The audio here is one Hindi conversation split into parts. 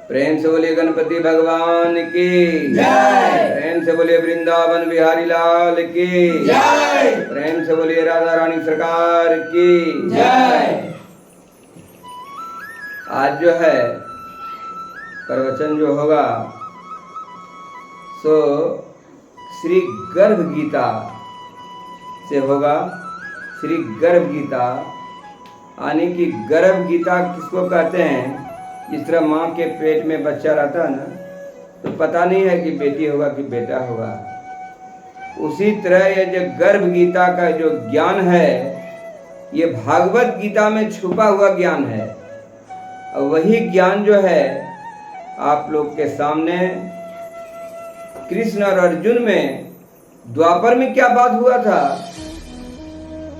प्रेम से बोलिए गणपति भगवान की जय। प्रेम से बोलिए वृंदावन बिहारी लाल की जय। प्रेम से बोलिए राधा रानी सरकार की जय। आज जो है प्रवचन जो होगा सो श्री गर्भ गीता से होगा। श्री गर्भ गीता यानी कि गर्भ गीता किसको कहते हैं? जिस तरह माँ के पेट में बच्चा रहता है ना, तो पता नहीं है कि बेटी होगा कि बेटा होगा। उसी तरह ये जो गर्भ गीता का जो ज्ञान है, ये भागवत गीता में छुपा हुआ ज्ञान है। और वही ज्ञान जो है आप लोग के सामने कृष्ण और अर्जुन में द्वापर में क्या बात हुआ था,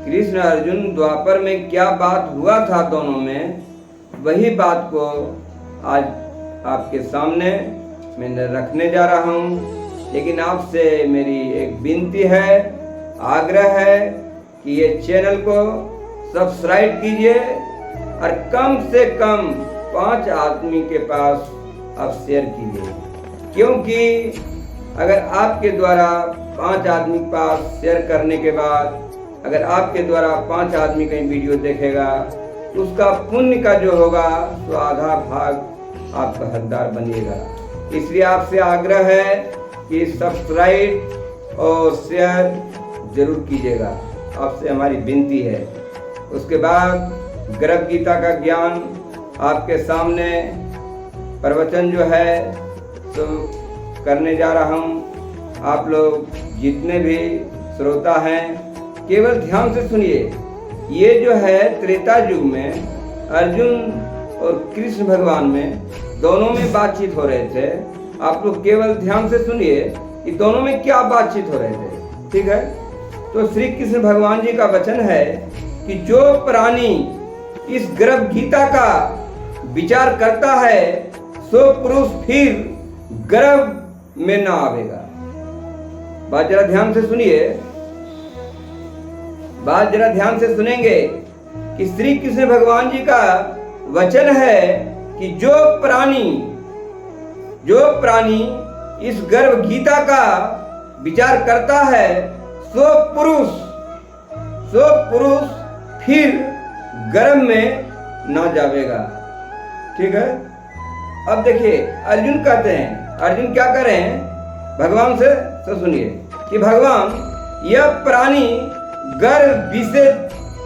कृष्ण अर्जुन द्वापर में क्या बात हुआ था दोनों में, वही बात को आज आपके सामने मैं रखने जा रहा हूँ। लेकिन आपसे मेरी एक विनती है, आग्रह है कि ये चैनल को सब्सक्राइब कीजिए और कम से कम 5 आदमी के पास आप शेयर कीजिए। क्योंकि अगर आपके द्वारा 5 आदमी के पास शेयर करने के बाद अगर आपके द्वारा 5 आदमी कहीं वीडियो देखेगा तो उसका पुण्य का जो होगा तो आधा भाग आपका हकदार बनिएगा। इसलिए आपसे आग्रह है कि सब्सक्राइब और शेयर जरूर कीजिएगा, आपसे हमारी विनती है। उसके बाद गर्भ गीता का ज्ञान आपके सामने प्रवचन जो है तो करने जा रहा हूँ। आप लोग जितने भी श्रोता हैं केवल ध्यान से सुनिए। ये जो है त्रेता युग में अर्जुन और कृष्ण भगवान में दोनों में बातचीत हो रहे थे। आप लोग केवल ध्यान से सुनिए कि दोनों में क्या बातचीत हो रहे थे, ठीक है? तो श्री कृष्ण भगवान जी का वचन है कि जो प्राणी इस गर्भ गीता का विचार करता है सो पुरुष फिर गर्भ में ना आवेगा। बात जरा ध्यान से सुनिए, बात जरा ध्यान से सुनेंगे कि श्री कृष्ण भगवान जी का वचन है कि जो प्राणी इस गर्भ गीता का विचार करता है सो पुरुष फिर गर्भ में न जावेगा, ठीक है? अब देखिए अर्जुन कहते हैं, अर्जुन क्या करें भगवान से, तो सुनिए कि भगवान यह प्राणी गर्भ विषय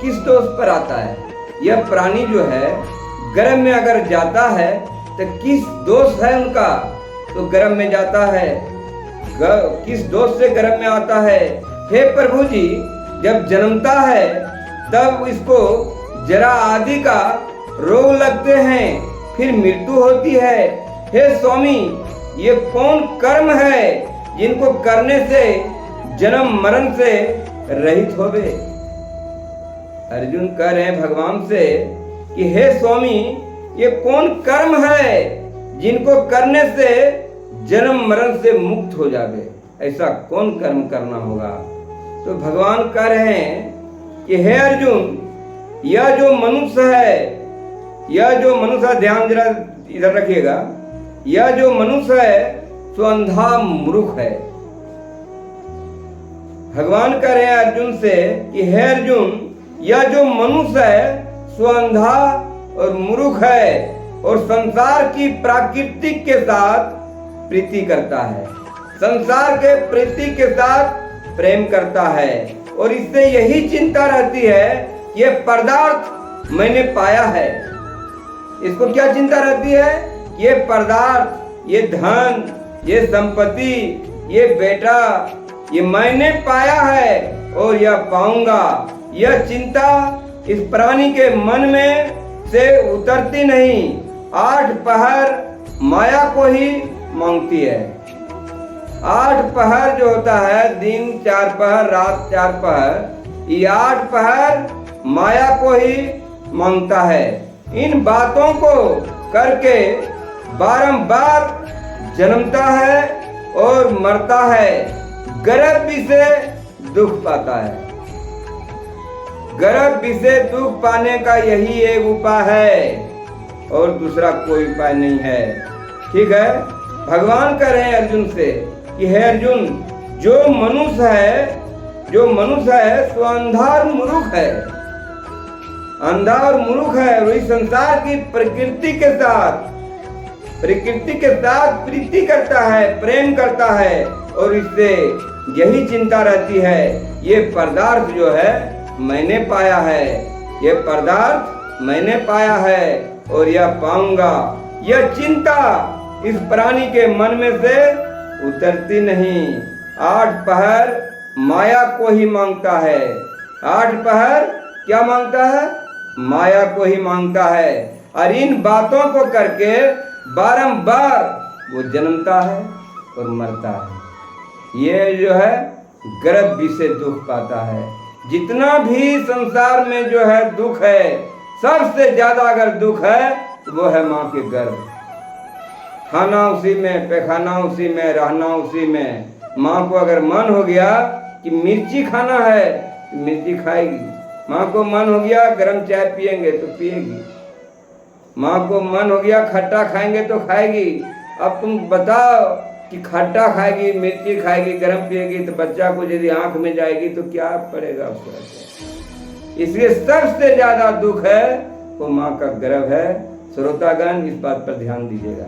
किस दोष पर आता है? यह प्राणी जो है गर्भ में अगर जाता है तो किस दोष है उनका तो गर्भ में जाता है, किस दोष से गर्भ में आता है? हे प्रभु जी, जब जन्मता है तब इसको जरा आदि का रोग लगते हैं, फिर मृत्यु होती है। हे स्वामी, ये कौन कर्म है जिनको करने से जन्म मरण से रहित होवे? अर्जुन कह रहे हैं भगवान से कि हे स्वामी, ये कौन कर्म है जिनको करने से जन्म मरण से मुक्त हो जावे? ऐसा कौन कर्म करना होगा? तो भगवान कह रहे हैं कि हे अर्जुन, यह जो मनुष्य है, यह जो मनुष्य, ध्यान जरा इधर रखिएगा, यह जो मनुष्य है सो अंधा मूर्ख है। भगवान कह रहे हैं अर्जुन से कि हे अर्जुन, यह जो मनुष्य है सो अंधा और मूर्ख है और संसार की प्रकृति के साथ प्रीति करता है, संसार के प्रीति के साथ प्रेम करता है और इससे यही चिंता रहती है कि यह पदार्थ मैंने पाया है। इसको क्या चिंता रहती है? ये पदार्थ, ये धन, ये संपत्ति, ये बेटा, ये मैंने पाया है और यह पाऊंगा। यह चिंता इस प्राणी के मन में से उतरती नहीं, 8 पहर माया को ही मांगती है। 8 पहर जो होता है, दिन 4 पहर, रात 4 पहर, ये 8 पहर माया को ही मांगता है। इन बातों को करके बारंबार जन्मता है और मरता है, गर्भ विषय दुख पाता है। गर्भ विषय दुख पाने का यही एक उपाय है और दूसरा कोई उपाय नहीं है। ठीक है। भगवान कह रहे हैं अर्जुन से कि हे अर्जुन, जो मनुष्य है सो अंधा और मूर्ख है, अंधा और मूर्ख है। वही संसार की प्रकृति के साथ प्रीति करता है, प्रेम करता है, और इससे यही चिंता रहती है, ये पदार्थ जो है मैंने पाया है, ये पदार्थ मैंने पाया है और यह पाऊंगा। यह चिंता इस प्राणी के मन में से उतरती नहीं। 8 पहर माया को ही मांगता है। 8 पहर क्या मांगता है? माया को ही मांगता है। और इन बातों को करके बारंबार वो जन्मता है और मरता है। ये जो है गर्भ से दुख पाता है। जितना भी संसार में जो है दुख है, सबसे ज्यादा अगर दुख है तो वो है माँ के गर्भ। खाना उसी में, पैखाना उसी में, रहना उसी में। माँ को अगर मन हो गया कि मिर्ची खाना है तो मिर्ची खाएगी। माँ को मन हो गया गर्म चाय पिएंगे तो पिएगी। माँ को मन हो गया खट्टा खाएंगे तो खाएगी। अब तुम बताओ कि खट्टा खाएगी, मिर्ची खाएगी, गर्म पिएगी तो बच्चा को यदि आंख में जाएगी तो क्या पड़ेगा उसको। इसलिए सबसे ज्यादा दुख है वो माँ का गर्भ है। श्रोतागण इस बात पर ध्यान दीजिएगा।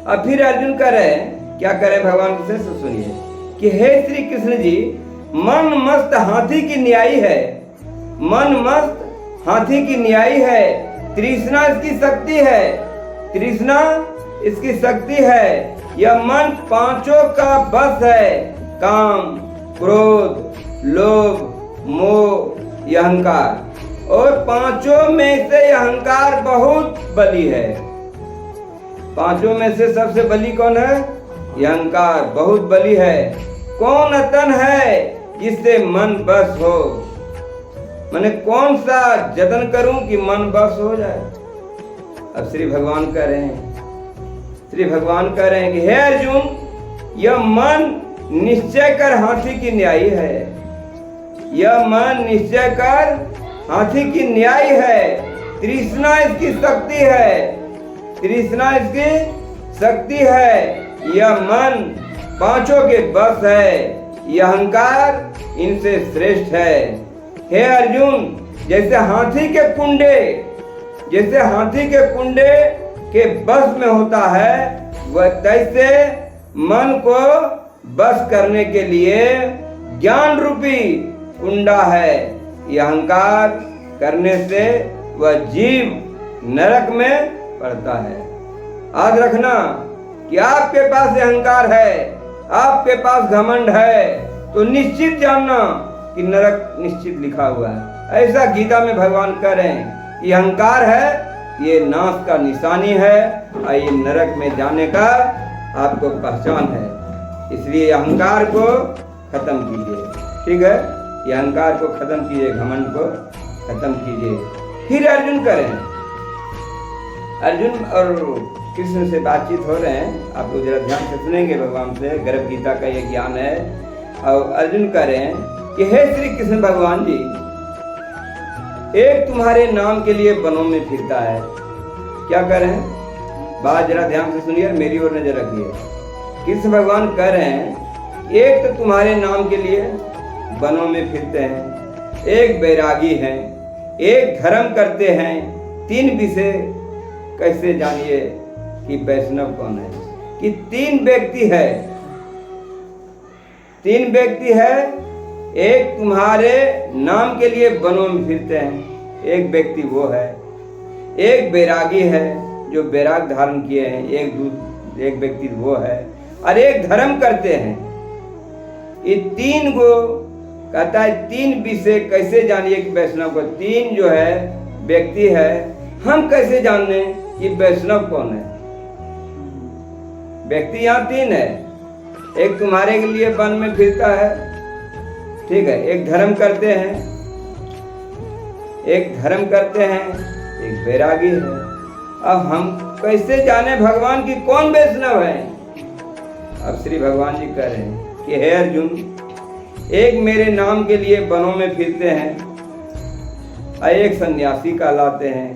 अब फिर अर्जुन कह रहे हैं, क्या करें भगवान से सुनिए कि हे श्री कृष्ण जी, मन मस्त हाथी की न्यायी है, मन मस्त हाथी की न्यायी है। तृष्णा इसकी शक्ति है, तृष्णा इसकी शक्ति है। यह मन पांचों का बस है, काम, क्रोध, लोभ, मोह, अहंकार। और पांचों में से अहंकार बहुत बली है। पांचों में से सबसे बली कौन है? अहंकार बहुत बली है। कौन अतन है जिससे मन बस हो? मैंने कौन सा जतन करूं कि मन बस हो जाए? अब श्री भगवान कह रहे हैं, श्री भगवान कह रहे हैं कि हे अर्जुन, यह मन निश्चय कर हाथी की न्यायी है। यह मन निश्चय कर हाथी की न्यायी है। तृष्णा इसकी शक्ति है, तृष्णा इसकी शक्ति है। यह मन पांचों के बस है। यह अहंकार इनसे श्रेष्ठ है। हे अर्जुन, जैसे हाथी के कुंडे के बस में होता है, वह तैसे मन को बस करने के लिए ज्ञान रूपी कुंडा है। यह अहंकार करने से वह जीव नरक में पड़ता है। याद रखना कि आपके पास अहंकार है, आपके पास घमंड है, तो निश्चित जानना कि नरक निश्चित लिखा हुआ है। ऐसा गीता में भगवान कह रहे हैं कि अहंकार है, ये नाश का निशानी है और ये नरक में जाने का आपको पहचान है। इसलिए अहंकार को खत्म कीजिए, ठीक है? ये अहंकार को खत्म कीजिए, घमंड को खत्म कीजिए। फिर अर्जुन करें, अर्जुन और कृष्ण से बातचीत हो रहे हैं। आप लोग जरा ध्यान से सुनेंगे, भगवान से गर्भ गीता का ये ज्ञान है। और अर्जुन कह रहे हैं कि हे श्री कृष्ण भगवान जी, एक तुम्हारे नाम के लिए वनों में फिरता है। क्या कर रहे हैं? बात जरा ध्यान से सुनिए, मेरी ओर नजर रखिए। कृष्ण भगवान कह रहे हैं, एक तो तुम्हारे नाम के लिए वनों में फिरते हैं, एक बैरागी हैं, एक धर्म करते हैं, 3 विषय कैसे जानिए कि वैष्णव कौन है? कि 3 व्यक्ति है, 3 व्यक्ति है। एक तुम्हारे नाम के लिए वनों में फिरते हैं, एक व्यक्ति वो है। एक बैरागी है जो बैराग धारण किए हैं, एक व्यक्ति वो है। और एक धर्म करते हैं। ये 3 को कहता है 3 विषय कैसे जानिए कि वैष्णव को? 3 जो है व्यक्ति है, हम कैसे जाने कि वैष्णव कौन है? व्यक्ति यहाँ 3 है। एक तुम्हारे के लिए वन में फिरता है, ठीक है, एक धर्म करते हैं, एक बैरागी है। अब हम कैसे जाने भगवान की कौन वैष्णव है? अब श्री भगवान जी कह रहे हैं कि हे अर्जुन, एक मेरे नाम के लिए वनों में फिरते हैं और एक सन्यासी कहलाते हैं।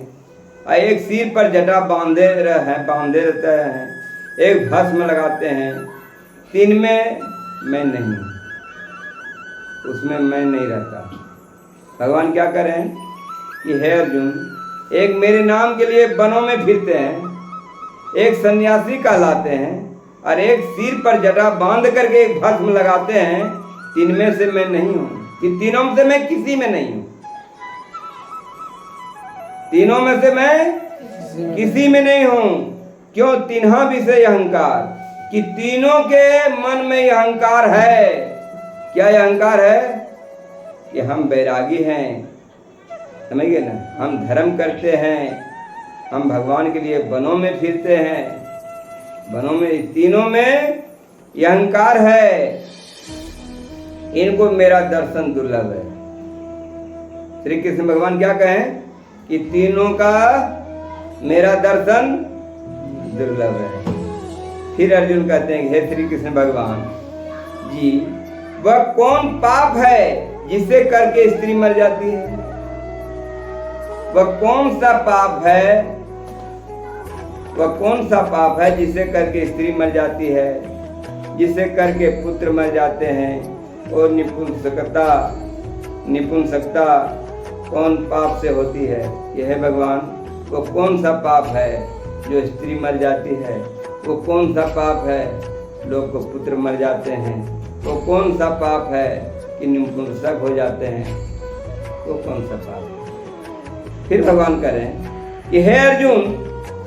और एक सिर पर जटा बांधे रहते हैं, एक भस्म लगाते हैं, तीन में मैं नहीं, उसमें मैं नहीं रहता। भगवान क्या करें कि हे अर्जुन, एक मेरे नाम के लिए वनों में फिरते हैं, एक सन्यासी कहलाते हैं, और एक सिर पर जटा बांध करके एक भस्म लगाते हैं, तीन में से मैं नहीं हूं, कि तीनों में से मैं किसी में नहीं हूं, तीनों में से मैं किसी में नहीं हूं। क्यों? तीन्हा विषय अहंकार, कि तीनों के मन में यह अहंकार है। क्या यह अहंकार है? कि हम बैरागी हैं, समझ गए ना, हम धर्म करते हैं, हम भगवान के लिए वनों में फिरते हैं, वनों में, तीनों में यह अहंकार है, इनको मेरा दर्शन दुर्लभ है। श्री कृष्ण भगवान क्या कहें कि तीनों का मेरा दर्शन दुर्लभ है। फिर अर्जुन कहते हैं, हे श्री कृष्ण भगवान जी, वह कौन पाप है जिसे करके स्त्री मर जाती है? वह कौन सा पाप है, वह कौन सा पाप है जिसे करके स्त्री मर जाती है, जिसे करके पुत्र मर जाते हैं, और निपुंसकता कौन पाप से होती है? यह है भगवान, वो कौन सा पाप है जो स्त्री मर जाती है? वो कौन सा पाप है लोग को पुत्र मर जाते हैं? वो कौन सा पाप है कि निपुंसक हो जाते हैं? वो कौन सा पाप है? फिर भगवान करें कि हे अर्जुन,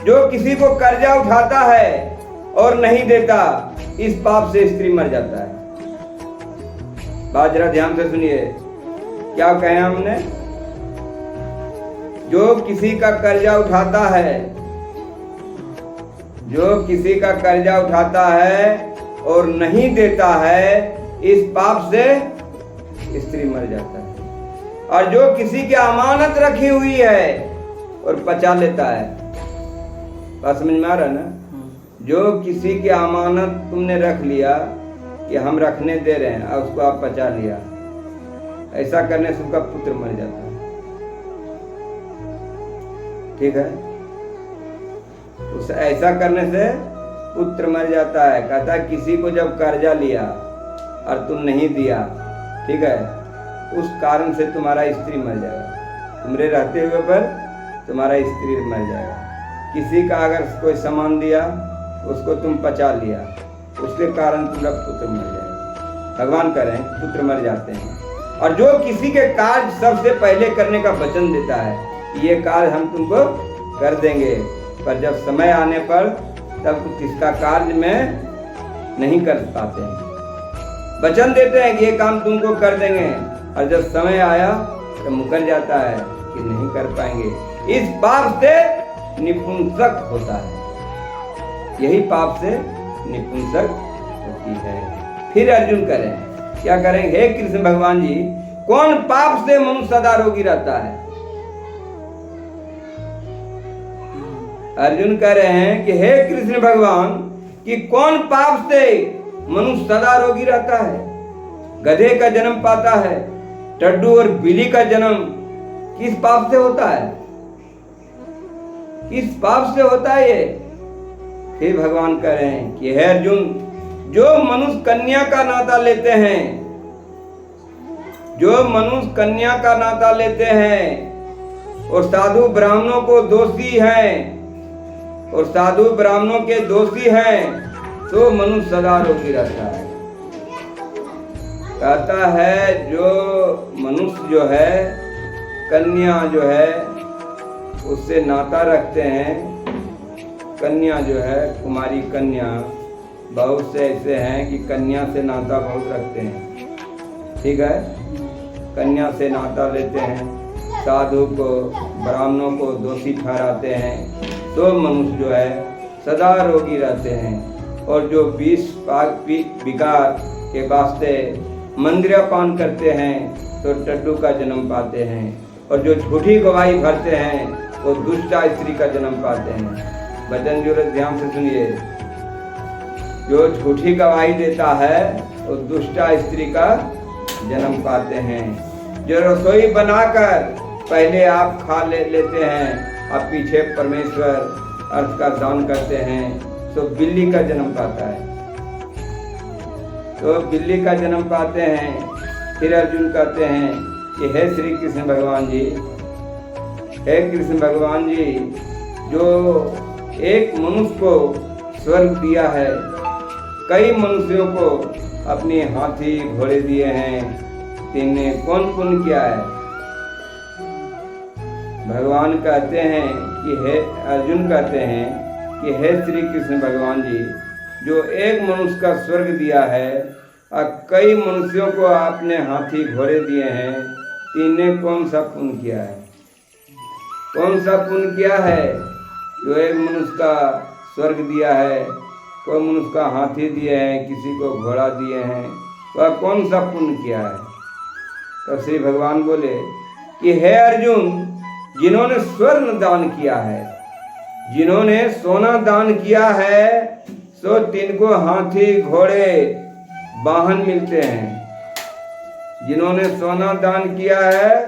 जो किसी को कर्जा उठाता है और नहीं देता, इस पाप से स्त्री मर जाता है। बात जरा ध्यान से सुनिए, क्या कहें हमने? जो किसी का कर्जा उठाता है, जो किसी का कर्जा उठाता है और नहीं देता है, इस पाप से स्त्री मर जाता है। और जो किसी की अमानत रखी हुई है और पचा लेता है, बात समझ में आ रहा है ना? जो किसी की अमानत तुमने रख लिया कि हम रखने दे रहे हैं, और उसको आप पचा लिया, ऐसा करने से उसका पुत्र मर जाता है। ठीक है, उस ऐसा करने से पुत्र मर जाता है। कहता है किसी को जब कर्जा लिया और तुम नहीं दिया, ठीक है, उस कारण से तुम्हारा स्त्री मर जाएगा, तुम्हारे रहते हुए पर तुम्हारा स्त्री मर जाएगा। किसी का अगर कोई सामान दिया, उसको तुम पचा लिया, उसके कारण तुम्हारा पुत्र मर जाएगा। भगवान करें पुत्र मर जाते हैं। और जो किसी के कार्य सबसे पहले करने का वचन देता है, ये कार्य हम तुमको कर देंगे, पर जब समय आने पर तब इसका कार्य में नहीं कर पाते हैं। वचन देते हैं कि ये काम तुमको कर देंगे, और जब समय आया तो मुकर जाता है कि नहीं कर पाएंगे। इस पाप से निपुंसक होता है, यही पाप से निपुंसक होती है। फिर अर्जुन करें, क्या करें? हे कृष्ण भगवान जी, कौन पाप से मनुष्य सदा रोगी रहता है? अर्जुन कह रहे हैं कि हे कृष्ण भगवान, कि कौन पाप से मनुष्य सदा रोगी रहता है? गधे का जन्म पाता है, टड्डू और बिल्ली का जन्म किस पाप से होता है? किस पाप से होता है ये? फिर भगवान कह रहे हैं कि हे अर्जुन, जो मनुष्य कन्या का नाता लेते हैं, जो मनुष्य कन्या का नाता लेते हैं और साधु ब्राह्मणों को दोषी हैं, और साधु ब्राह्मणों के दोषी हैं, तो मनुष्य सदा रोगी रहता है। कहता है जो मनुष्य जो है, कन्या जो है, उससे नाता रखते हैं। कन्या जो है, कुमारी कन्या, बहुत से ऐसे हैं कि कन्या से नाता बहुत रखते हैं, ठीक है, कन्या से नाता लेते हैं, साधु को ब्राह्मणों को दोषी ठहराते हैं, तो मनुष्य जो है सदा रोगी रहते हैं। और जो विष विकार के वास्ते मंदिरपान करते हैं, तो टड्डू का जन्म पाते हैं। और जो झूठी गवाही भरते हैं, वो दुष्टा स्त्री का जन्म पाते हैं। वचन जो ध्यान से सुनिए, जो झूठी गवाही देता है वो दुष्टा स्त्री का जन्म पाते हैं। जो रसोई बनाकर पहले आप खा लेते हैं अब पीछे परमेश्वर अर्थ का दान करते हैं तो बिल्ली का जन्म पाता है। तो बिल्ली का जन्म पाते हैं। फिर अर्जुन कहते हैं कि हे श्री कृष्ण भगवान जी, हे कृष्ण भगवान जी, जो एक मनुष्य को स्वर्ग दिया है, कई मनुष्यों को अपने हाथी घोड़े दिए हैं, तिन्ने कौन पुण्य किया है? भगवान कहते हैं कि हे अर्जुन कहते हैं कि हे श्री कृष्ण भगवान जी, जो एक मनुष्य का स्वर्ग दिया है और कई मनुष्यों को आपने हाथी घोड़े दिए हैं, तिन्ने कौन सा पुण्य किया है? कौन सा पुण्य किया है? जो एक मनुष्य का स्वर्ग दिया है, कोई मनुष्य का हाथी दिए हैं, किसी को घोड़ा दिए हैं, वह कौन सा पुण्य किया है? तो श्री भगवान बोले कि हे अर्जुन, जिन्होंने स्वर्ण दान किया है, जिन्होंने सोना दान किया है, सो तिनको हाथी घोड़े वाहन मिलते हैं। जिन्होंने सोना दान किया है,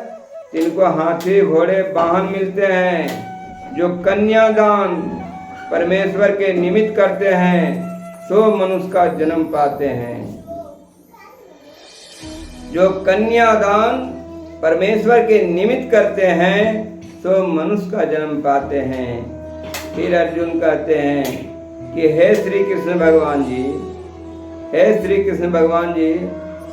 तिनको हाथी घोड़े वाहन मिलते हैं। जो कन्यादान परमेश्वर के निमित्त करते हैं, सो मनुष्य का जन्म पाते हैं। जो कन्यादान परमेश्वर के निमित्त करते हैं, सो मनुष्य का जन्म पाते हैं। फिर अर्जुन कहते हैं कि हे श्री कृष्ण भगवान जी, हे श्री कृष्ण भगवान जी,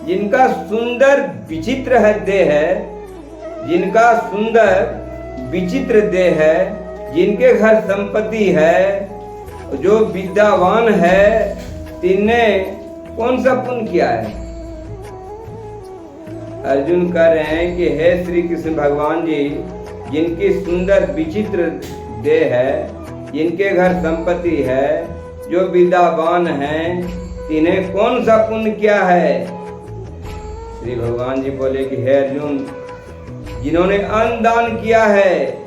जिनका सुंदर विचित्र है देह है, जिनका सुंदर विचित्र देह है, जिनके घर संपत्ति है, जो विद्यावान है, तिन्ने कौन सा पुण्य किया है? अर्जुन कह रहे हैं कि हे श्री कृष्ण भगवान जी, जिनकी सुंदर विचित्र देह है, जिनके घर संपत्ति है, जो विद्यावान हैं, तिन्हें कौन सा पुण्य किया है? श्री भगवान जी बोले कि हे अर्जुन, जिन्होंने अन्न दान किया है,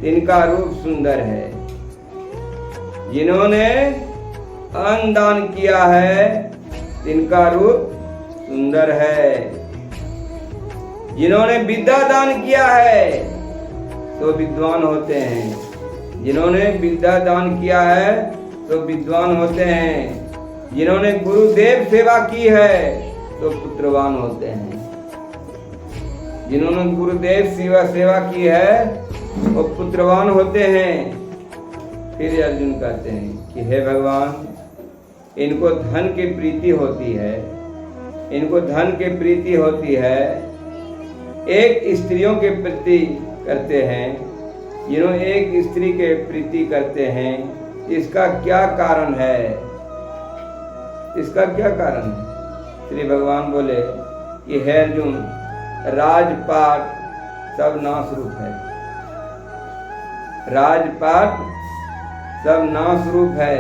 तिनका रूप सुंदर है। जिन्होंने अन्न दान किया है, तिनका रूप सुंदर है। जिन्होंने विद्या दान किया है, तो विद्वान होते हैं। जिन्होंने विद्या दान किया है, तो विद्वान होते हैं। जिन्होंने गुरुदेव सेवा की है, तो पुत्रवान होते हैं। जिन्होंने गुरुदेव सेवा की है, वो पुत्रवान होते हैं। फिर अर्जुन कहते हैं कि हे भगवान, इनको धन की प्रीति होती है, इनको धन की प्रीति होती है, एक स्त्रियों के प्रति करते हैं। जिन्होंने एक स्त्री के प्रीति करते हैं, इसका क्या कारण है? इसका क्या कारण है? श्री भगवान बोले कि हे अर्जुन, राजपाट सब नाश रूप है। राजपाट सब नाश रूप है,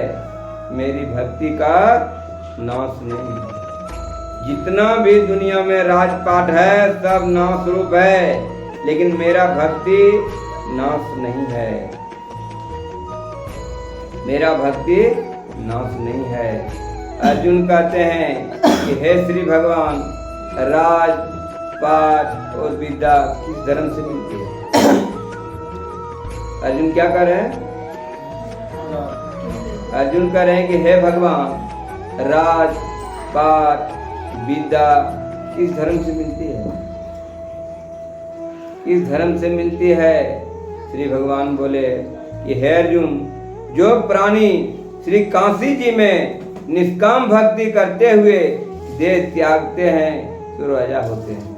मेरी भक्ति का नाश नहीं है। जितना भी दुनिया में राजपाट है, सब नाश रूप है, लेकिन मेरा भक्ति नाश नहीं है। मेरा भक्ति नाश नहीं है। अर्जुन कहते हैं कि हे श्री भगवान, राज पाठ और विद्या किस धर्म से मिलती है? अर्जुन क्या कर रहे हैं? अर्जुन कह रहे हैं कि हे भगवान, राज पाठ विद्या किस धर्म से मिलती है? किस धर्म से मिलती है? श्री भगवान बोले कि हे अर्जुन, जो प्राणी श्री काशी जी में निष्काम भक्ति करते हुए देह त्यागते हैं, तो राजा होते हैं।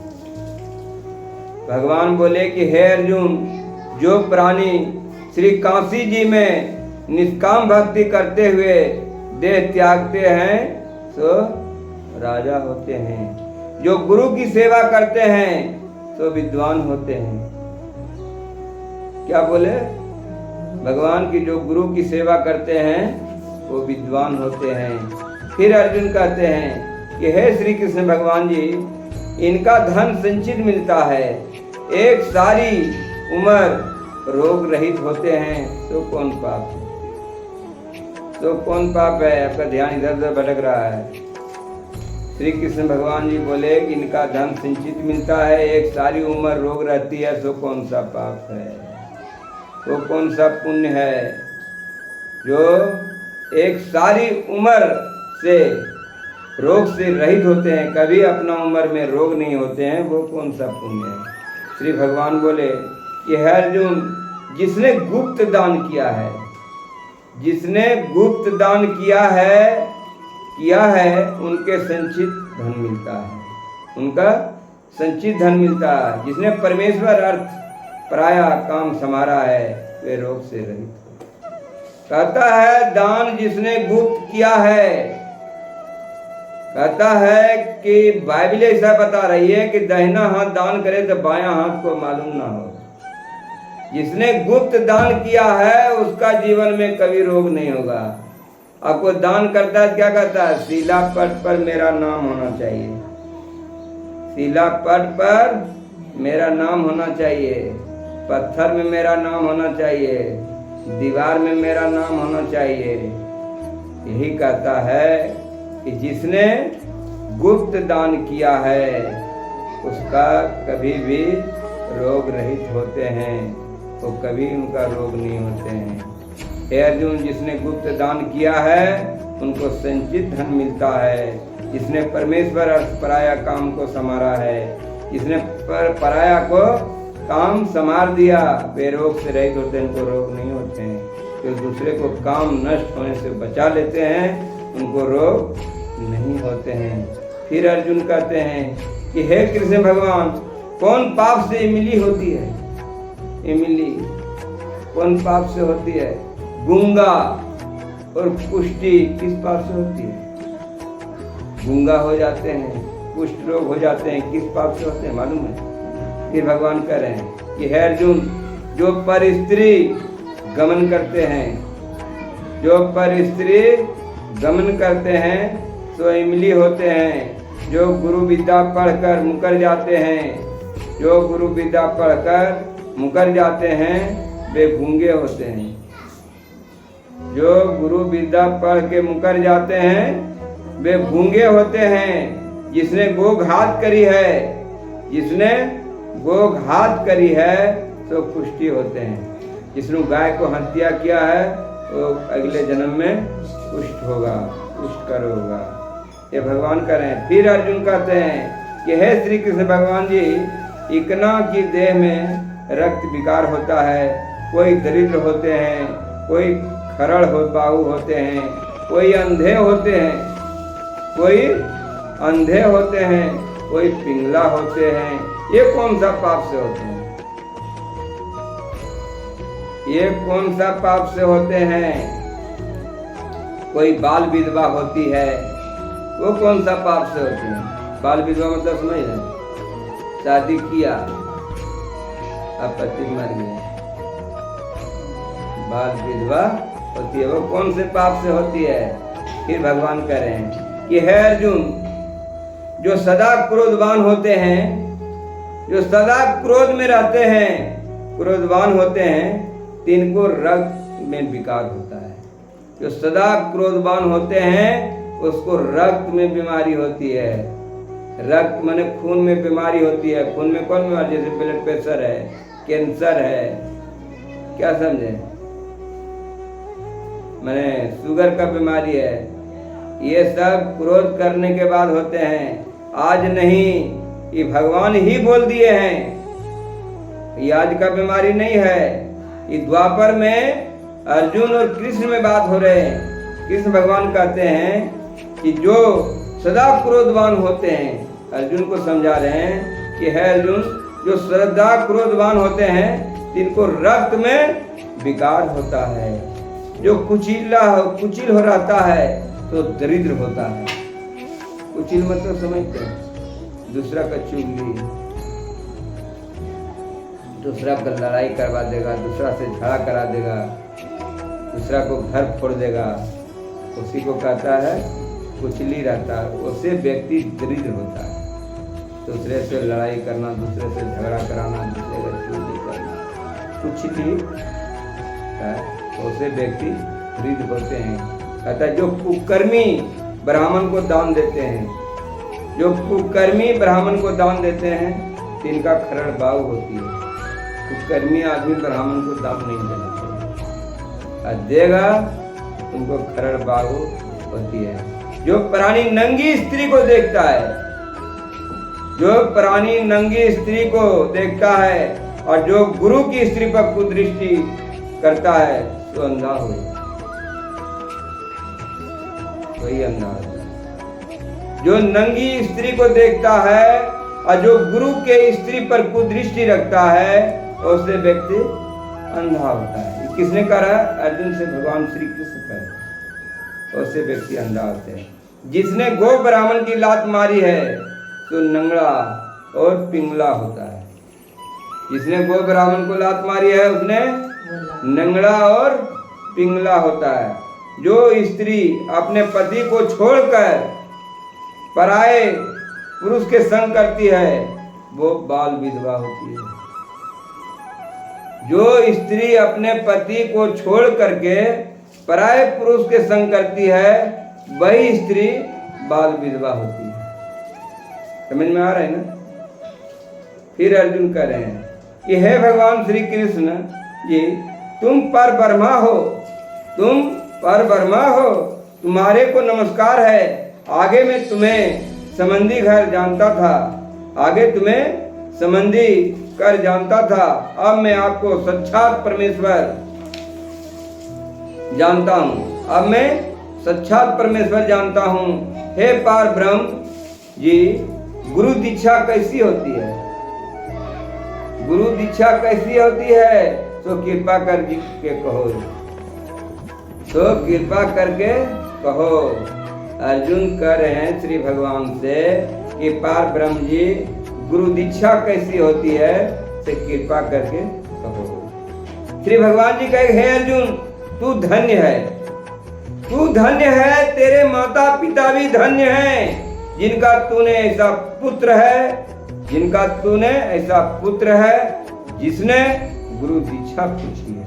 भगवान बोले कि हे अर्जुन, जो प्राणी श्री काशी जी में निष्काम भक्ति करते हुए देह त्यागते हैं, तो राजा होते हैं। जो गुरु की सेवा करते हैं, तो विद्वान होते हैं। क्या बोले? भगवान की जो गुरु की सेवा करते हैं, वो विद्वान होते हैं। फिर अर्जुन कहते हैं कि हे श्री कृष्ण भगवान जी, इनका धन संचित मिलता है, एक सारी उम्र रोग रहित होते हैं, तो कौन पाप है? तो कौन पाप है? आपका ध्यान इधर उधर भटक रहा है। श्री कृष्ण भगवान जी बोले कि इनका धन संचित मिलता है, एक सारी उम्र रोग रहती है, तो कौन सा पाप है? वो कौन सा पुण्य है जो एक सारी उम्र से रोग से रहित होते हैं, कभी अपना उम्र में रोग नहीं होते हैं, वो कौन सा पुण्य है? श्री भगवान बोले कि है अर्जुन, जिसने गुप्त दान किया है, जिसने गुप्त दान किया है उनके संचित धन मिलता है, उनका संचित धन मिलता है। जिसने परमेश्वर अर्थ पराया काम समारा है वे रोग से रहित। कहता है दान जिसने गुप्त किया है, कहता है कि बाइबल ऐसा बता रही है कि दाहिना हाथ दान करे तो बायां हाथ को मालूम ना हो। जिसने गुप्त दान किया है उसका जीवन में कभी रोग नहीं होगा। आपको दान करता है, क्या करता है? शिलापट पर मेरा नाम होना चाहिए, शिलापट पर मेरा नाम होना चाहिए, पत्थर में मेरा नाम होना चाहिए, दीवार में मेरा नाम होना चाहिए। यही कहता है कि जिसने गुप्त दान किया है उसका कभी भी रोग रहित होते हैं, तो कभी उनका रोग नहीं होते हैं। हे अर्जुन, जिसने गुप्त दान किया है उनको संचित धन मिलता है। जिसने परमेश्वर अर्थ पराया काम को संवारा है, जिसने पराया को काम संवार दिया, वे रोग से रहित होते हैं, उनको रोग नहीं होते हैं। जो दूसरे को काम नष्ट होने से बचा लेते हैं उनको रोग नहीं होते हैं। फिर अर्जुन कहते हैं कि हे कृष्ण भगवान, कौन पाप से इमली होती है? इमली कौन पाप से होती है? गूंगा और कुष्ठी किस पाप से होती है? गूंगा हो जाते हैं, कुष्ठ रोग हो जाते हैं, किस पाप से होते हैं मालूम है? फिर भगवान कह रहे हैं कि हे अर्जुन, जो पर स्त्री गमन करते हैं, जो पर स्त्री गमन करते हैं तो इमली होते हैं। जो गुरु विद्या पढ़कर मुकर जाते हैं, जो गुरु विद्या पढ़कर मुकर जाते हैं वे गूंगे होते हैं। जो गुरु विद्या पढ़ के मुकर जाते हैं वे गूंगे होते हैं। जिसने गोघात करी है, जिसने गोघात करी है तो कुष्ठी होते हैं। जिसने गाय को हत्या किया है वो अगले जन्म में कुष्ठ होगा, कुष्ठ कर होगा। ये भगवान कह रहे हैं। फिर अर्जुन कहते हैं कि हे श्री कृष्ण भगवान जी, इकना की देह में रक्त विकार होता है, कोई दरिद्र होते हैं, कोई खरड़ हो बाहु होते हैं, कोई अंधे होते हैं, कोई अंधे होते हैं, कोई पिंगला होते हैं। ये कौन सा पाप से होते हैं? ये कौन सा पाप से होते हैं? कोई बाल विधवा होती है, वो कौन सा पाप से होती है? बाल विधवा मतलब समझ रहे? शादी किया अब पति मर गया, बाल विधवा होती है, वो कौन से पाप से होती है? फिर भगवान कह रहे हैं कि हे अर्जुन, जो सदा क्रोधवान होते हैं, जो सदा क्रोध में रहते हैं, क्रोधवान होते हैं, तिनको रक्त में विकार होता है। जो सदा क्रोधवान होते हैं उसको रक्त में बीमारी होती है। रक्त माने खून में बीमारी होती है। खून में कौन बीमारी? जैसे ब्लड प्रेशर है, कैंसर है, क्या समझे, माने शुगर का बीमारी है। ये सब क्रोध करने के बाद होते हैं। आज नहीं, ये भगवान ही बोल दिए हैं। ये आज का बीमारी नहीं है। ये द्वापर में अर्जुन और कृष्ण में बात हो रहे हैं। कृष्ण भगवान कहते हैं कि जो सदा क्रोधवान होते हैं, अर्जुन को समझा रहे हैं कि है अर्जुन, जो सदा क्रोधवान होते हैं जिनको रक्त में विकार होता है। जो कुचिल हो रहता है तो दरिद्र होता है। कुचिल मतलब समझते हैं? दूसरा का चुगली, दूसरा का लड़ाई करवा देगा, दूसरा से झगड़ा करा देगा, दूसरा को घर फोड़ देगा, उसी को कहता है कुचली रहता है। उससे व्यक्ति दरिद्र होता है। दूसरे से लड़ाई करना, दूसरे से झगड़ा कराना, दूसरे का चुगली करना, कुचली उससे व्यक्ति दरिद्र होते हैं। कहता है जो कुकर्मी ब्राह्मण को दान देते हैं, जो कुकर्मी ब्राह्मण को दान देते हैं, तिनका खरड़ बाऊ होती है। तो कर्मी आदमी ब्राह्मण को दान नहीं देना चाहिए, और देगा तुमको खरड़ बागु होती है। जो प्राणी नंगी स्त्री को देखता है, जो प्राणी नंगी स्त्री को देखता है और जो गुरु की स्त्री पर कुदृष्टि करता है तो अंधा हो, वही अंधा है। जो नंगी स्त्री को देखता है और जो गुरु के स्त्री पर कुदृष्टि रखता है उससे व्यक्ति अंधा होता है। ये किसने कहा? अर्जुन से भगवान श्री कृष्ण कहे, उससे व्यक्ति अंधा होते हैं। जिसने गो ब्राह्मण की लात मारी है तो नंगड़ा और पिंगला होता है। जिसने गो ब्राह्मण को लात मारी है उसने नंगड़ा और पिंगला होता है। जो स्त्री अपने पति को छोड़कर पराये पुरुष के संग करती है वो बाल विधवा होती है। जो स्त्री अपने पति को छोड़ करके पराये पुरुष के संग करती है वही स्त्री बाल विधवा होती है। समझ में आ रहा है ना? फिर अर्जुन कह रहे हैं कि हे भगवान श्री कृष्ण जी, तुम पर ब्रह्मा हो, तुम पर ब्रह्मा हो, तुम्हारे को नमस्कार है। आगे मैं तुम्हें संबंधी घर जानता था, आगे तुम्हें संबंधी कर जानता था, अब मैं आपको साक्षात परमेश्वर जानता हूँ, अब मैं साक्षात परमेश्वर जानता हूँ। हे पार ब्रह्म जी, गुरु दीक्षा कैसी होती है? गुरु दीक्षा कैसी होती है? तो कृपा कर के कहो, तो कृपा करके कहो। अर्जुन कह रहे हैं श्री भगवान से कि पार ब्रह्म जी, गुरु दीक्षा कैसी होती है से कृपा करके कहो। श्री भगवान जी कहे, हे अर्जुन, तू धन्य है, तू धन्य है, तेरे माता पिता भी धन्य हैं, जिनका तूने ऐसा पुत्र है, जिनका तूने ऐसा पुत्र है जिसने गुरु दीक्षा पूछी है,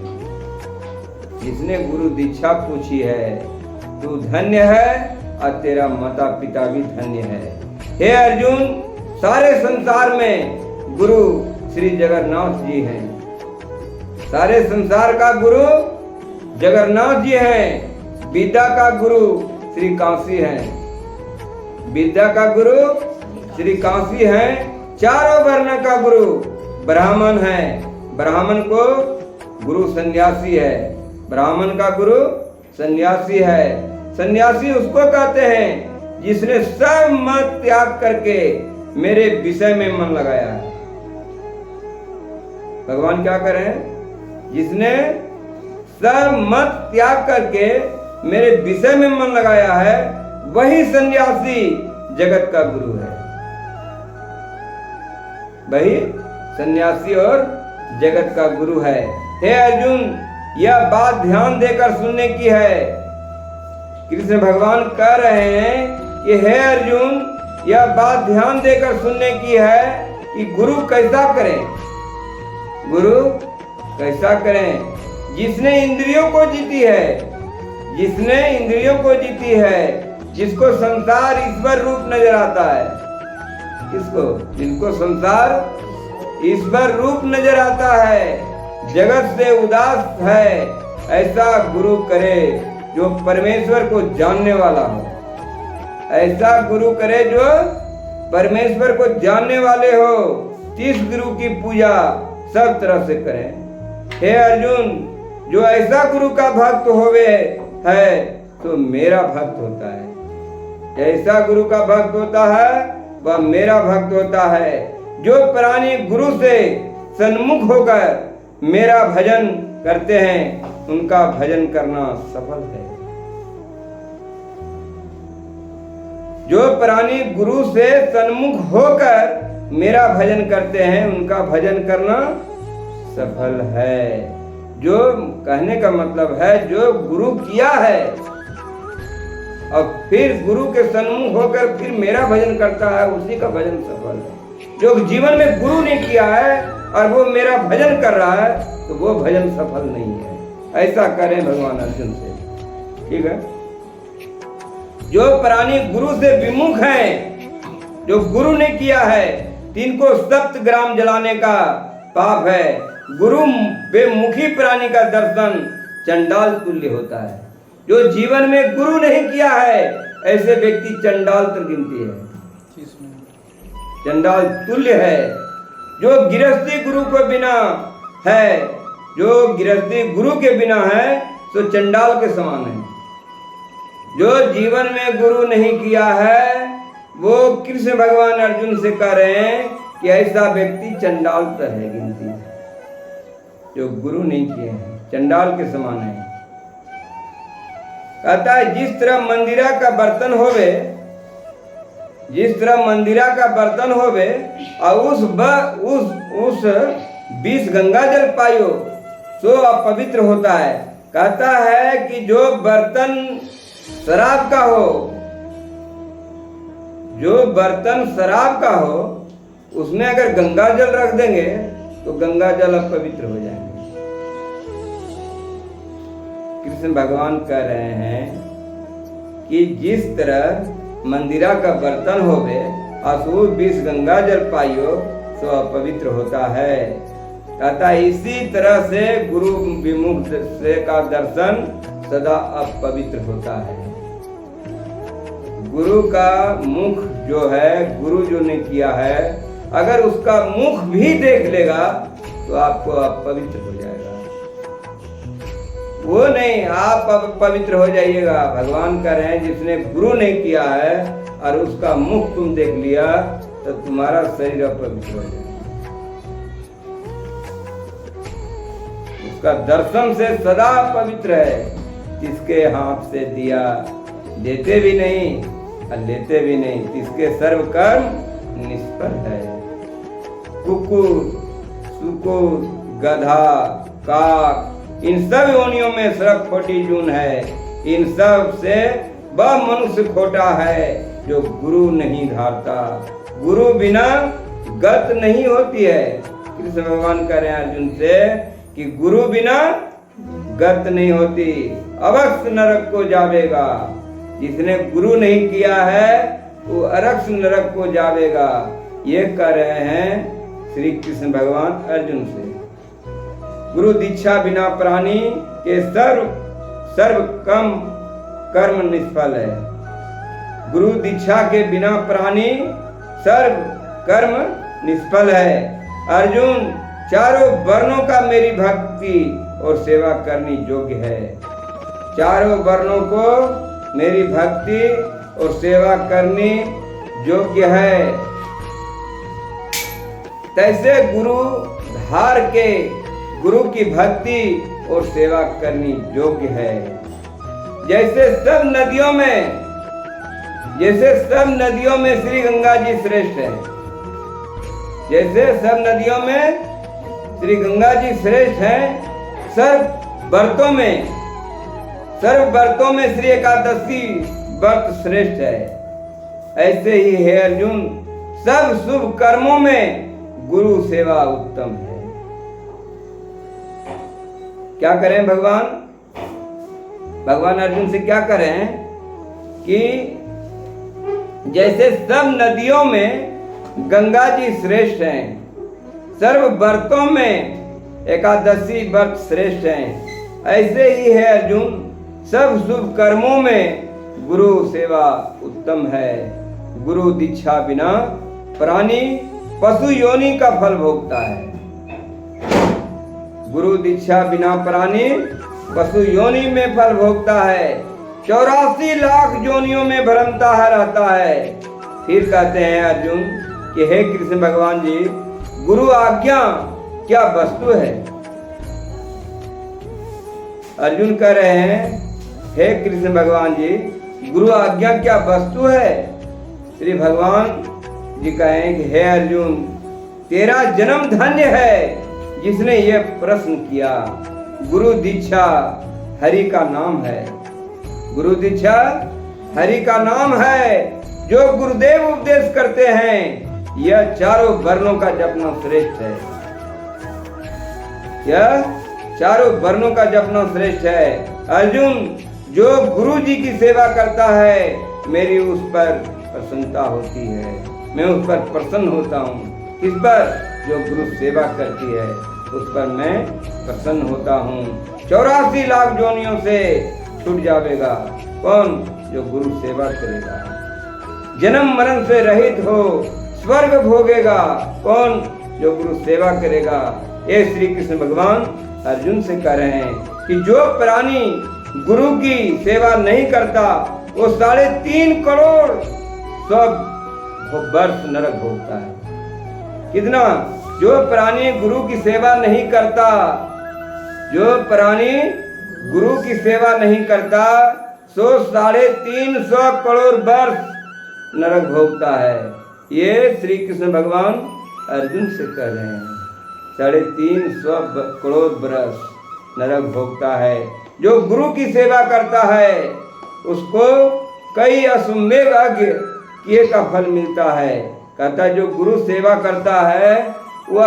जिसने गुरु दीक्षा पूछी है। तू धन्य है और तेरा माता पिता भी धन्य है। हे अर्जुन, सारे संसार में गुरु श्री जगन्नाथ जी हैं। सारे संसार का गुरु जगन्नाथ जी हैं। विद्या का गुरु श्री काशी हैं। विद्या का गुरु श्री काशी हैं। चारों वर्ण का गुरु ब्राह्मण है। ब्राह्मण को गुरु सन्यासी है। ब्राह्मण का गुरु सन्यासी है। सन्यासी उसको कहते हैं जिसने सब मत त्याग करके मेरे विषय में मन लगाया है। भगवान क्या कर रहे हैं? जिसने सब मत त्याग करके मेरे विषय में मन लगाया है वही सन्यासी जगत का गुरु है। वही सन्यासी और जगत का गुरु है। हे अर्जुन, यह बात ध्यान देकर सुनने की है। कृष्ण भगवान कह रहे हैं कि हे अर्जुन, यह बात ध्यान देकर सुनने की है कि गुरु कैसा करें। गुरु कैसा करें? जिसने इंद्रियों को जीती है, जिसने इंद्रियों को जीती है, जिसको संसार ईश्वर रूप नजर आता है। किसको? जिनको संसार ईश्वर रूप नजर आता है, जगत से उदास है, ऐसा गुरु करे जो परमेश्वर को जानने वाला हो। ऐसा गुरु करे जो परमेश्वर को जानने वाले हो। जिस गुरु की पूजा सब तरह से करें। हे अर्जुन, जो ऐसा गुरु का भक्त होवे है तो मेरा भक्त होता है। ऐसा गुरु का भक्त होता है वह मेरा भक्त होता है। जो प्राणी गुरु से सन्मुख होकर मेरा भजन करते हैं उनका भजन करना सफल है। जो प्राणी गुरु से सन्मुख होकर मेरा भजन करते हैं उनका भजन करना सफल है। जो कहने का मतलब है जो गुरु किया है और फिर गुरु के सन्मुख होकर फिर मेरा भजन करता है उसी का भजन सफल है। जो जीवन में गुरु ने किया है और वो मेरा भजन कर रहा है तो वो भजन सफल नहीं है। ऐसा करें भगवान अर्जुन से। ठीक है? जो प्राणी गुरु से विमुख हैं, जो गुरु ने किया है, तिनको 7 ग्राम जलाने का पाप है गुरु बेमुखी प्राणी का दर्शन चंडाल तुल्य होता है। जो जीवन में गुरु नहीं किया है ऐसे व्यक्ति चंडाल तक गिनती है, चंडाल तुल्य है। जो गृहस्थी गुरु के बिना है, जो गृहस्थी गुरु के बिना है तो चंडाल के समान है। जो जीवन में गुरु नहीं किया है वो कृष्ण भगवान अर्जुन से कह रहे हैं कि ऐसा व्यक्ति चंडाल पर है गिनती, जो गुरु नहीं किए हैं चंडाल के समान है। कहता है जिस तरह मंदिरा का बर्तन होवे, जिस तरह मंदिरा का बर्तन होवे और उस 20 गंगा जल पायो सो अपवित्र होता है। कहता है कि जो बर्तन शराब का हो, जो बर्तन शराब का हो उसमें अगर गंगा जल रख देंगे तो गंगा जल अपवित्र हो जाएंगे। कृष्ण भगवान कह रहे हैं कि जिस तरह मंदिरा का बर्तन होवे असुर 20 गंगा जल पाइयो सो अपवित्र होता है। कहता इसी तरह से गुरु विमुख से का दर्शन सदा अपवित्र होता है। गुरु का मुख जो है, गुरु जो ने किया है, अगर उसका मुख भी देख लेगा तो आपको अपवित्र हो जाएगा। वो नहीं, आप अब पवित्र हो जाइएगा। भगवान कह रहे हैं जिसने गुरु नहीं किया है और उसका मुख तुम देख लिया तो तुम्हारा शरीर अपवित्र हो जाएगा। उसका दर्शन से सदा पवित्र है। जिसके हाथ से दिया देते भी नहीं और लेते भी नहीं, जिसके सर्व कर्म निष्फल है। कुकुर, सुकुर, गधा, काक, इन सब योनियों में सर्प खोटी जून है। इन सब से वह मनुष्य खोटा है जो गुरु नहीं धारता। गुरु बिना गत नहीं होती है। कृष्ण भगवान कह रहे हैं अर्जुन से कि गुरु बिना गत नहीं होती, अवश्य नरक को जावेगा। जिसने गुरु नहीं किया है वो अवश्य नरक को जावेगा। ये कह रहे हैं श्री कृष्ण भगवान अर्जुन से। गुरु दीक्षा बिना प्राणी के सर्व कर्म निष्फल है। गुरु दीक्षा के बिना प्राणी सर्व कर्म निष्फल है। अर्जुन, चारों वर्णों का मेरी भक्ति और सेवा करनी योग्य है। चारों वर्णों को मेरी भक्ति और सेवा करनी योग्य है। तैसे गुरु धार के गुरु की भक्ति और सेवा करनी योग्य है। जैसे सब नदियों में श्री गंगा जी श्रेष्ठ है, जैसे सब नदियों में श्री गंगा जी श्रेष्ठ हैं, सर्व व्रतों में श्री एकादशी व्रत श्रेष्ठ है। ऐसे ही है अर्जुन, सब शुभ कर्मों में गुरु सेवा उत्तम है। क्या करें भगवान अर्जुन से क्या करें कि जैसे सब नदियों में गंगा जी श्रेष्ठ हैं, सर्व व्रतों में एकादशी व्रत श्रेष्ठ हैं, ऐसे ही है अर्जुन, सब शुभ कर्मों में गुरु सेवा उत्तम है। गुरु दीक्षा बिना प्राणी पशु योनि का फल भोगता है। गुरु दीक्षा बिना प्राणी पशु योनि में फल भोगता है। 84 लाख योनियों में भ्रमता रहता है। फिर कहते हैं अर्जुन कि हे कृष्ण भगवान जी, गुरु आज्ञा क्या वस्तु है? अर्जुन कह रहे हैं हे कृष्ण भगवान जी, गुरु आज्ञा क्या वस्तु है? श्री भगवान जी कहें कि हे अर्जुन, तेरा जन्म धन्य है जिसने यह प्रश्न किया। गुरु दीक्षा हरि का नाम है। गुरु दीक्षा हरि का नाम है। जो गुरुदेव उपदेश करते हैं यह चारों वर्णों का जपना श्रेष्ठ है। यह चारों वर्णों का जपना श्रेष्ठ है। अर्जुन, जो गुरु जी की सेवा करता है मेरी उस पर प्रसन्नता होती है, मैं उस पर प्रसन्न होता हूँ। किस पर? जो गुरु सेवा करती है उस पर मैं प्रसन्न होता हूँ। 84 लाख योनियों से छूट जाएगा कौन? जो गुरु सेवा करेगा। जन्म मरण से रहित हो स्वर्ग भोगेगा कौन? जो गुरु सेवा करेगा। ये श्री कृष्ण भगवान अर्जुन से कह रहे हैं कि जो प्राणी गुरु की सेवा नहीं करता वो 3.5 करोड़ वर्ष नरक भोगता है। कितना? जो प्राणी गुरु की सेवा नहीं करता, जो प्राणी गुरु की सेवा नहीं करता सो 350 करोड़ वर्ष नरक भोगता है। ये श्री कृष्ण भगवान अर्जुन से कह रहे हैं। 350 करोड़ वर्ष नरक भोगता है। जो गुरु की सेवा करता है उसको कई अश्वमेध यज्ञ किए का फल मिलता है। कहता है जो गुरु सेवा करता है वो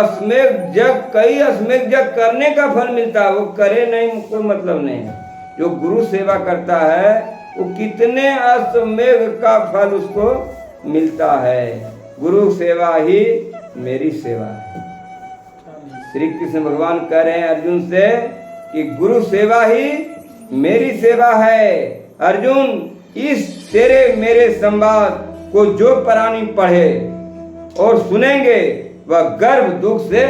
कई अश्वमेध यज्ञ करने का फल मिलता है। वो करे नहीं कोई मतलब नहीं है। जो गुरु सेवा करता है वो कितने अश्वमेध का फल उसको मिलता है। गुरु सेवा ही मेरी सेवा है। श्री कृष्ण भगवान कह रहे हैं अर्जुन से कि गुरु सेवा ही मेरी सेवा है। अर्जुन, इस तेरे मेरे संवाद को जो प्राणी पढ़े और सुनेंगे वह गर्भ दुख से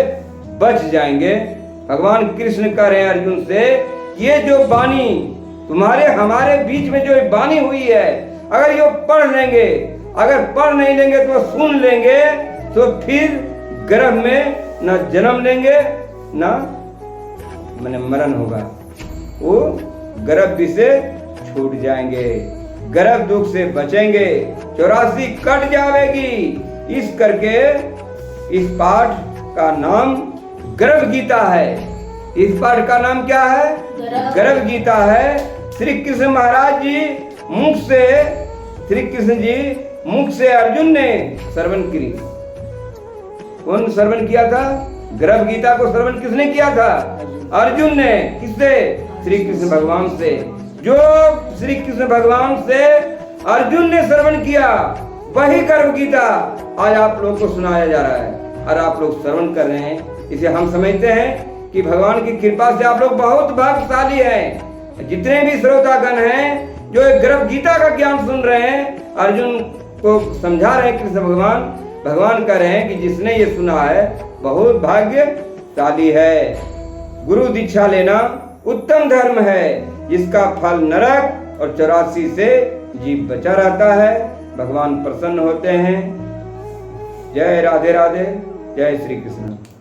बच जाएंगे। भगवान कृष्ण कह रहे हैं अर्जुन से, ये जो वाणी तुम्हारे हमारे बीच में जो वाणी हुई है, अगर ये पढ़ लेंगे, अगर पढ़ नहीं लेंगे तो सुन लेंगे, तो फिर गर्भ में न जन्म लेंगे न मरण होगा। वो गर्भ से छूट जाएंगे, गर्भ दुख से बचेंगे, 84 कट जाएगी। इस करके इस पाठ का नाम गर्भ गीता है। इस पाठ का नाम क्या है? गर्भ गीता है। श्री कृष्ण महाराज जी मुख से, श्री कृष्ण जी मुख से अर्जुन ने श्रवण की। कौन श्रवण किया था? गर्भ गीता को श्रवण किसने किया था? अर्जुन ने। किससे? श्री कृष्ण भगवान से। जो श्री कृष्ण भगवान से अर्जुन ने श्रवण किया वही गर्भ गीता आज आप लोगों को सुनाया जा रहा है और आप लोग श्रवण कर रहे हैं। इसे हम समझते हैं कि भगवान की कृपा से आप लोग बहुत भाग्यशाली हैं। जितने भी श्रोतागण हैं जो एक गर्भ गीता का ज्ञान सुन रहे हैं, अर्जुन को समझा रहे हैं कृष्ण भगवान। भगवान कह रहे हैं कि जिसने ये सुना है बहुत भाग्यशाली है। गुरु दीक्षा लेना उत्तम धर्म है जिसका फल नरक और 84 से जीव बचा रहता है। भगवान प्रसन्न होते हैं। जय राधे राधे, जय श्री कृष्ण।